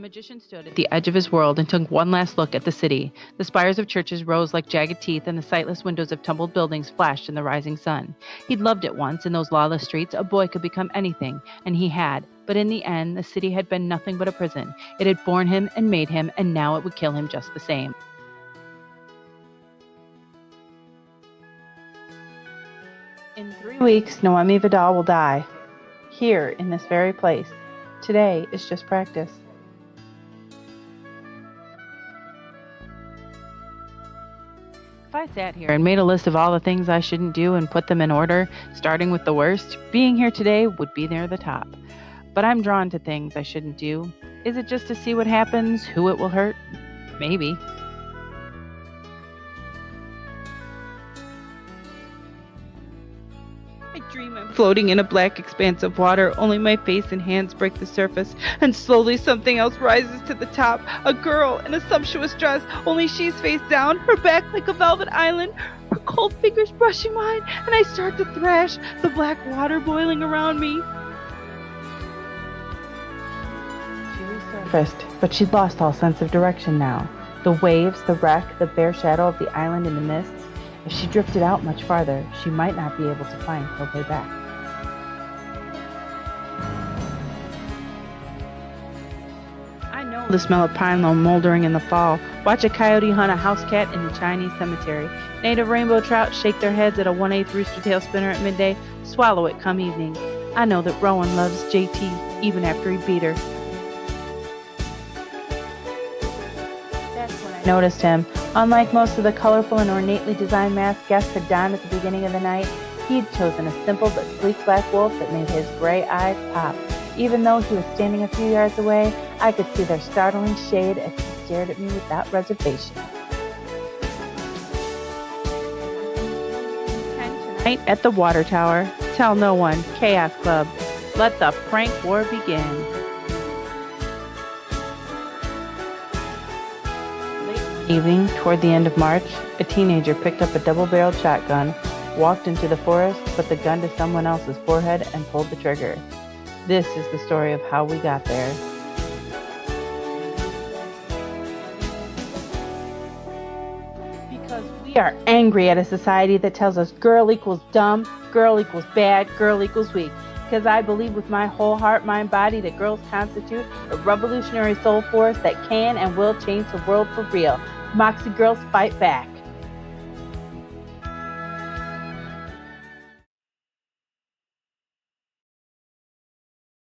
magician stood at the edge of his world and took one last look at the city. The spires of churches rose like jagged teeth, and the sightless windows of tumbled buildings flashed in the rising sun. He'd loved it once. In those lawless streets, a boy could become anything, and he had. But in the end, the city had been nothing but a prison. It had born him and made him, and now it would kill him just the same. In 3 weeks, Noemi Vidal will die. Here, in this very place. Today is just practice. If I sat here and made a list of all the things I shouldn't do and put them in order, starting with the worst, being here today would be near the top. But I'm drawn to things I shouldn't do. Is it just to see what happens, who it will hurt? Maybe. I dream I'm floating in a black expanse of water, only my face and hands break the surface, and slowly something else rises to the top. A girl in a sumptuous dress, only she's face down, her back like a velvet island, her cold fingers brushing mine, and I start to thrash, the black water boiling around me. She resurfaced, but she'd lost all sense of direction now. The waves, the wreck, the bare shadow of the island in the mists. If she drifted out much farther, she might not be able to find her way back. I know the smell of pine loam moldering in the fall. Watch a coyote hunt a house cat in the Chinese cemetery. Native rainbow trout shake their heads at a 1/8 rooster tail spinner at midday. Swallow it come evening. I know that Rowan loves JT even after he beat her. Noticed him. Unlike most of the colorful and ornately designed masked guests had donned at the beginning of the night, he'd chosen a simple but sleek black wolf that made his gray eyes pop. Even though he was standing a few yards away, I could see their startling shade as he stared at me without reservation. Tonight at the Water Tower. Tell no one. Chaos Club. Let the prank war begin. Evening, toward the end of March, a teenager picked up a double-barreled shotgun, walked into the forest, put the gun to someone else's forehead, and pulled the trigger. This is the story of how we got there. Because we are angry at a society that tells us girl equals dumb, girl equals bad, girl equals weak. Because I believe with my whole heart, mind, body that girls constitute a revolutionary soul force that can and will change the world for real. Moxie girls, fight back.